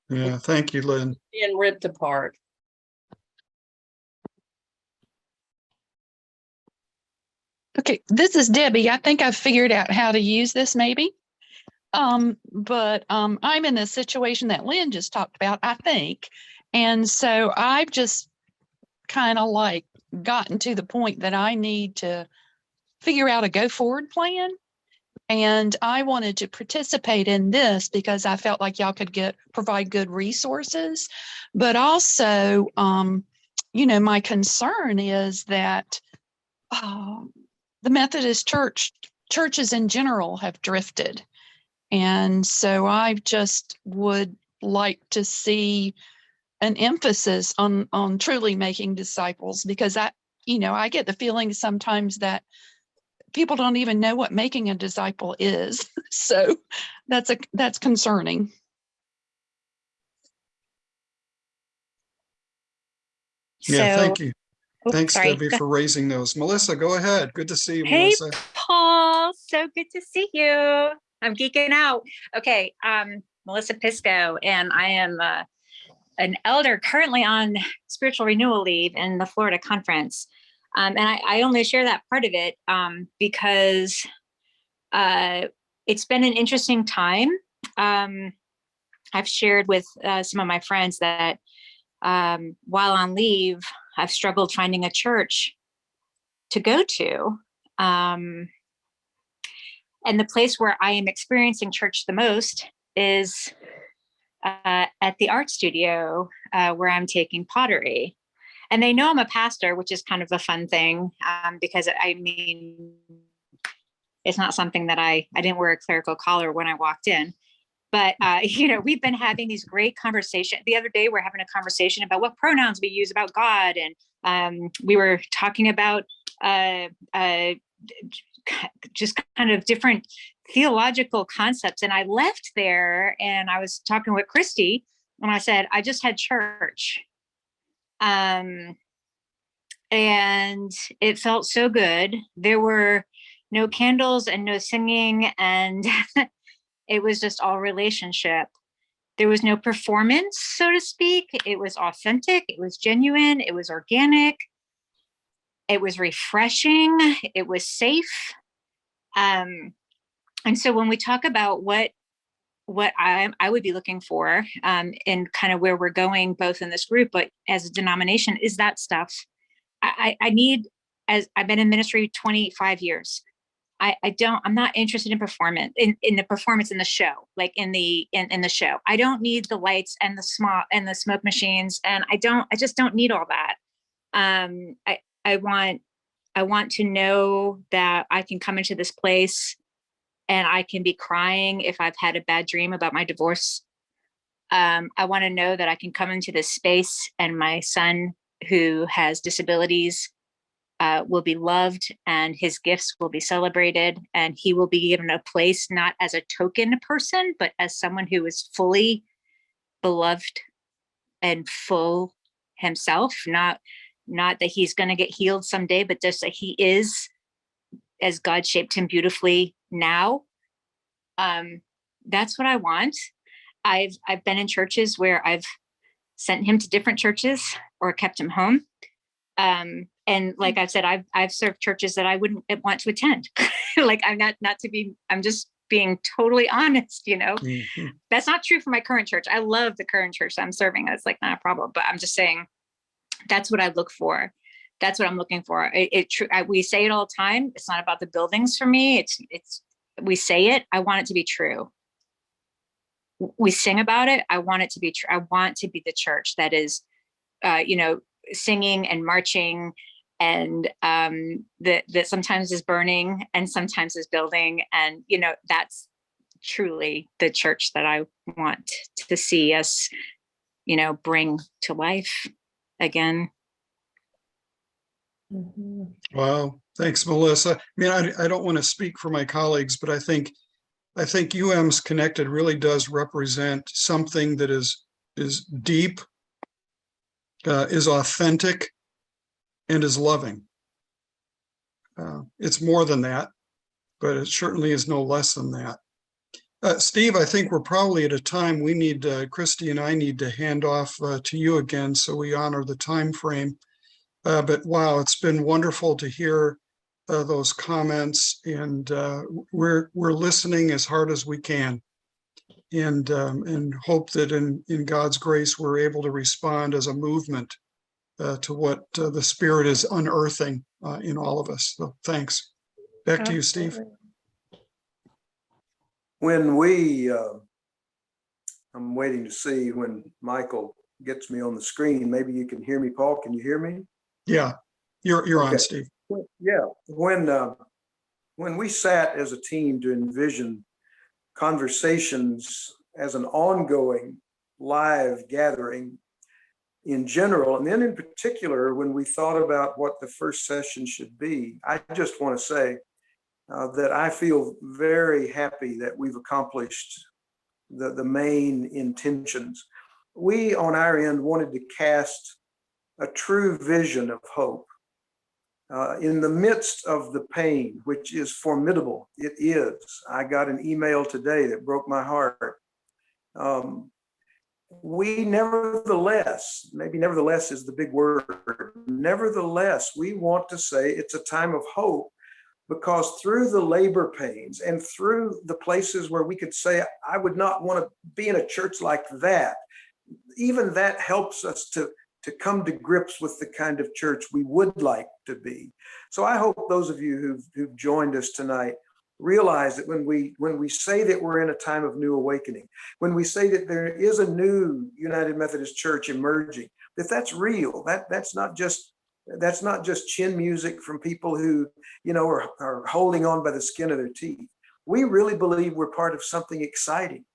Yeah, thank you, Lynn. being ripped apart. Okay, this is Debbie. I think I've figured out how to use this maybe. But I'm in a situation that Lynn just talked about, I think. And so I've just kind of like gotten to the point that I need to figure out a go forward plan. And I wanted to participate in this because I felt like y'all could provide good resources. But also, my concern is that the Methodist churches in general have drifted. And so I just would like to see an emphasis on truly making disciples, because I get the feeling sometimes that people don't even know what making a disciple is. So that's concerning. Yeah, So, thank you. Thanks, Debbie, for raising those. Melissa, go ahead. Good to see you, hey, Melissa. Paul, so good to see you. I'm geeking out. Okay, Melissa Pisco, and I am an elder currently on spiritual renewal leave in the Florida conference. And I only share that part of it because it's been an interesting time. I've shared with some of my friends that while on leave, I've struggled finding a church to go to. And the place where I am experiencing church the most is at the art studio where I'm taking pottery. And they know I'm a pastor, which is kind of a fun thing because it's not something that I didn't wear a clerical collar when I walked in. But, we've been having these great conversations. The other day, we're having a conversation about what pronouns we use about God. And we were talking about just kind of different theological concepts. And I left there and I was talking with Christy and I said, I just had church. And it felt so good. There were no candles and no singing, and it was just all relationship. There was no performance, so to speak. It was authentic, it was genuine, it was organic, it was refreshing, it was safe. And so when we talk about what I would be looking for, and kind of where we're going, both in this group, but as a denomination, is that stuff. I need, as I've been in ministry 25 years, I'm not interested in performance, in the performance in the show, like in the show. I don't need the lights and the smoke machines. And I just don't need all that. I want to know that I can come into this place and I can be crying if I've had a bad dream about my divorce. I want to know that I can come into this space and my son, who has disabilities, will be loved and his gifts will be celebrated, and he will be given a place, not as a token person, but as someone who is fully beloved and full himself. Not that he's going to get healed someday, but just that he is as God shaped him beautifully now. That's what I want. I've been in churches where I've sent him to different churches or kept him home. And like I've said, I've served churches that I wouldn't want to attend. Like I'm just being totally honest, Mhm. That's not true for my current church. I love the current church I'm serving. That's like not a problem, but I'm just saying that's what I look for. That's what I'm looking for. We say it all the time. It's not about the buildings for me. We say it. I want it to be true. We sing about it. I want it to be true. I want to be the church that is, singing and marching, and that sometimes is burning and sometimes is building. And, that's truly the church that I want to see us, bring to life again. Mhm. Wow. Thanks, Melissa. I mean, I don't want to speak for my colleagues, but I think UMsConnected really does represent something that is deep, is authentic, and is loving. It's more than that, but it certainly is no less than that. Steve, I think we're probably at a time we need, Christy and I need to hand off to you again, so we honor the time frame. But wow, it's been wonderful to hear those comments, and we're listening as hard as we can, and hope that in God's grace we're able to respond as a movement to what the Spirit is unearthing in all of us. So thanks. Back to you, Steve. Absolutely. When I'm waiting to see when Michael gets me on the screen. Maybe you can hear me, Paul. Can you hear me? Yeah, you're on, Okay. Steve. Yeah, when we sat as a team to envision conversations as an ongoing live gathering in general, and then in particular, when we thought about what the first session should be, I just want to say that I feel very happy that we've accomplished the main intentions. We, on our end, wanted to cast a true vision of hope in the midst of the pain, which is formidable. It is. I got an email today that broke my heart. We nevertheless, maybe nevertheless is the big word. Nevertheless, we want to say it's a time of hope, because through the labor pains and through the places where we could say, I would not want to be in a church like that, even that helps us to come to grips with the kind of church we would like to be. So I hope those of you who've joined us tonight realize that when we say that we're in a time of new awakening, when we say that there is a new United Methodist Church emerging, that's real. That's not just chin music from people who are holding on by the skin of their teeth. We really believe we're part of something exciting.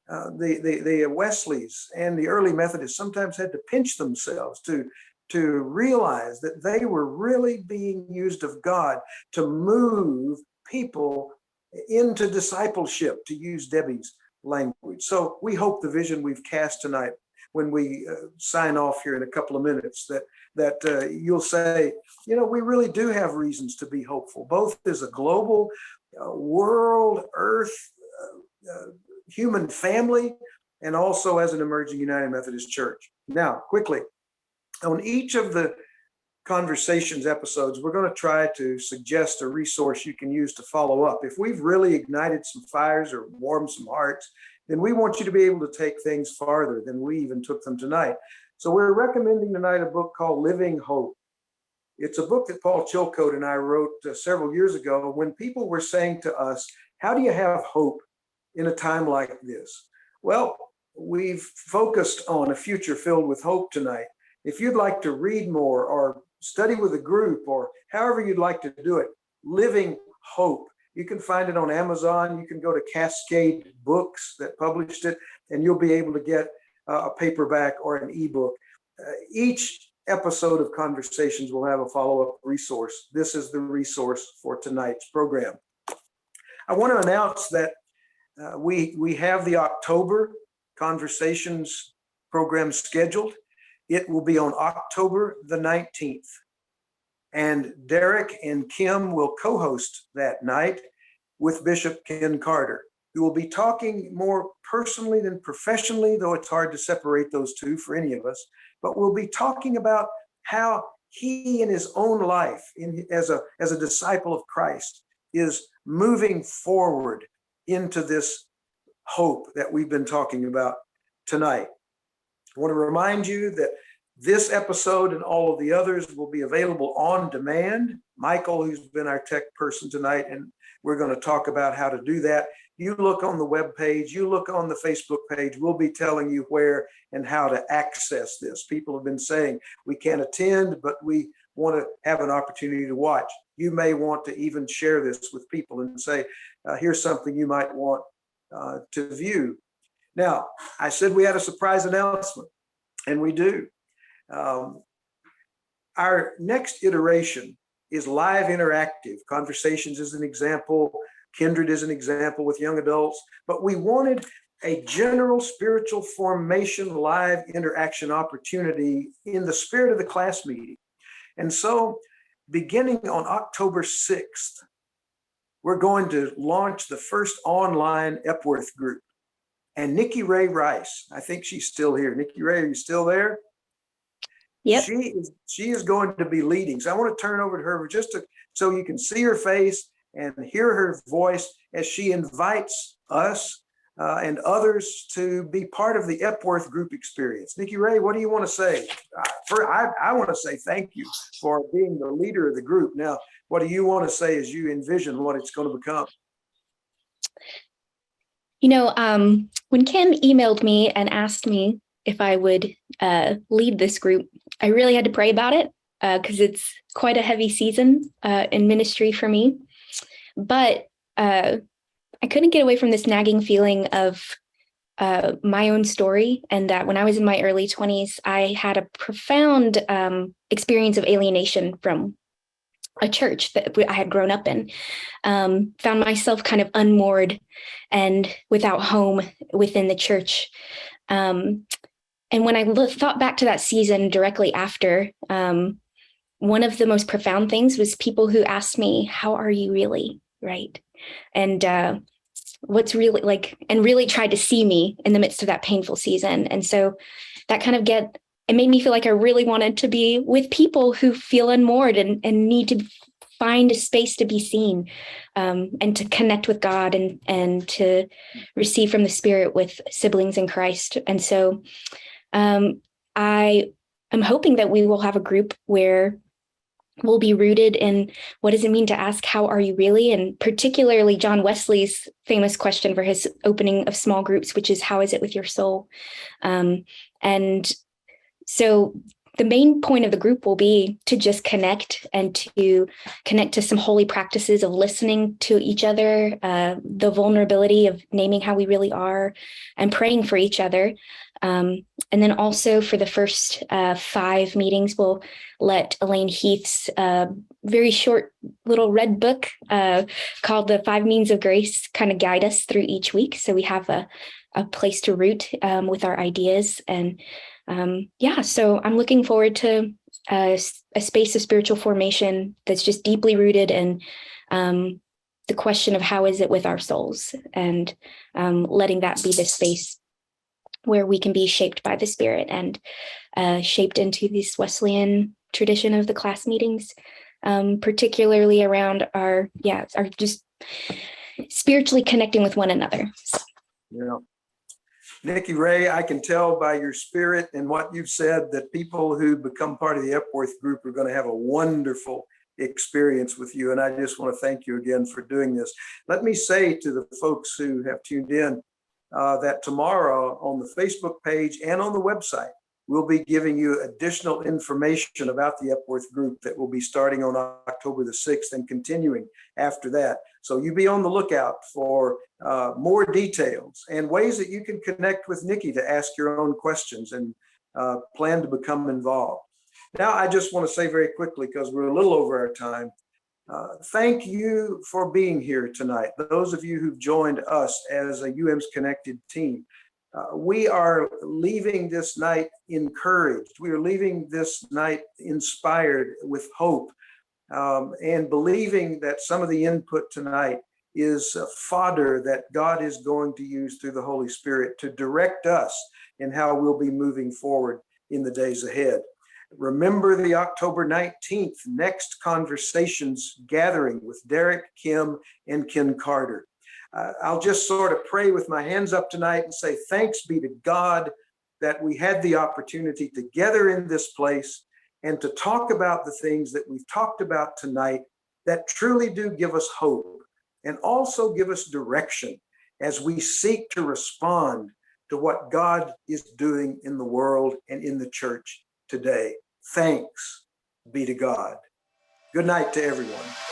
The Wesleys and the early Methodists sometimes had to pinch themselves to realize that they were really being used of God to move people into discipleship, to use Debbie's language. So we hope the vision we've cast tonight, when we sign off here in a couple of minutes, that you'll say, we really do have reasons to be hopeful, both as a global world, earth, human family, and also as an emerging United Methodist Church. Now, quickly, on each of the Conversations episodes, we're going to try to suggest a resource you can use to follow up. If we've really ignited some fires or warmed some hearts, then we want you to be able to take things farther than we even took them tonight. So we're recommending tonight a book called Living Hope. It's a book that Paul Chilcote and I wrote several years ago when people were saying to us, how do you have hope in a time like this? Well, we've focused on a future filled with hope tonight. If you'd like to read more or study with a group or however you'd like to do it, Living Hope. You can find it on Amazon. You can go to Cascade Books that published it, and you'll be able to get a paperback or an ebook. Each episode of Conversations will have a follow-up resource. This is the resource for tonight's program. I want to announce that we have the October Conversations program scheduled. It will be on October the 19th. And Derek and Kim will co-host that night with Bishop Ken Carter, who will be talking more personally than professionally, though it's hard to separate those two for any of us. But we'll be talking about how he in his own life, as a disciple of Christ, is moving forward into this hope that we've been talking about tonight. I want to remind you that this episode and all of the others will be available on demand. Michael, who's been our tech person tonight, and we're going to talk about how to do that. You look on the web page, you look on the Facebook page, we'll be telling you where and how to access this. People have been saying we can't attend, but we want to have an opportunity to watch. You may want to even share this with people and say, here's something you might want to view. Now, I said we had a surprise announcement, and we do. Our next iteration is live interactive. Conversations is an example. Kindred is an example with young adults. But we wanted a general spiritual formation live interaction opportunity in the spirit of the class meeting. And so beginning on October 6th, we're going to launch the first online Epworth group. And Nikki Ray Rice, I think she's still here. Nikki Ray, are you still there? Yep. She is going to be leading. So I want to turn over to her so you can see her face and hear her voice as she invites us and others to be part of the Epworth group experience. Nikki Ray, what do you want to say? I want to say thank you for being the leader of the group. Now, what do you want to say as you envision what it's going to become? When Kim emailed me and asked me if I would lead this group, I really had to pray about it because it's quite a heavy season in ministry for me. But I couldn't get away from this nagging feeling of my own story, and that when I was in my early 20s, I had a profound experience of alienation from a church that I had grown up in, found myself kind of unmoored and without home within the church. And when I thought back to that season directly after, one of the most profound things was people who asked me, how are you really? Right. And what's really like, and really tried to see me in the midst of that painful season. And so that kind of it made me feel like I really wanted to be with people who feel unmoored and need to find a space to be seen, and to connect with God and to receive from the Spirit with siblings in Christ. And so I am hoping that we will have a group where we'll be rooted in what does it mean to ask, how are you really? And particularly John Wesley's famous question for his opening of small groups, which is, how is it with your soul? And so the main point of the group will be to just connect and to connect to some holy practices of listening to each other, the vulnerability of naming how we really are and praying for each other. And then also for the first 5 meetings, we'll let Elaine Heath's very short little red book called The 5 Means of Grace kind of guide us through each week. So we have a a place to root with our ideas. And yeah, so I'm looking forward to a space of spiritual formation that's just deeply rooted in the question of how is it with our souls, and letting that be the space where we can be shaped by the Spirit and shaped into this Wesleyan tradition of the class meetings, particularly around our just spiritually connecting with one another. Yeah. Nikki Ray, I can tell by your spirit and what you've said that people who become part of the Epworth group are going to have a wonderful experience with you. And I just want to thank you again for doing this. Let me say to the folks who have tuned in that tomorrow on the Facebook page and on the website, we'll be giving you additional information about the Epworth group that will be starting on October the 6th and continuing after that. So you be on the lookout for more details and ways that you can connect with Nikki to ask your own questions and plan to become involved. Now, I just want to say very quickly, because we're a little over our time, thank you for being here tonight. Those of you who've joined us as a UMsConnected team. We are leaving this night encouraged. We are leaving this night inspired with hope and believing that some of the input tonight is fodder that God is going to use through the Holy Spirit to direct us in how we'll be moving forward in the days ahead. Remember the October 19th Next Conversations gathering with Derek, Kim, and Ken Carter. I'll just sort of pray with my hands up tonight and say, thanks be to God that we had the opportunity together in this place and to talk about the things that we've talked about tonight that truly do give us hope and also give us direction as we seek to respond to what God is doing in the world and in the church today. Thanks be to God. Good night to everyone.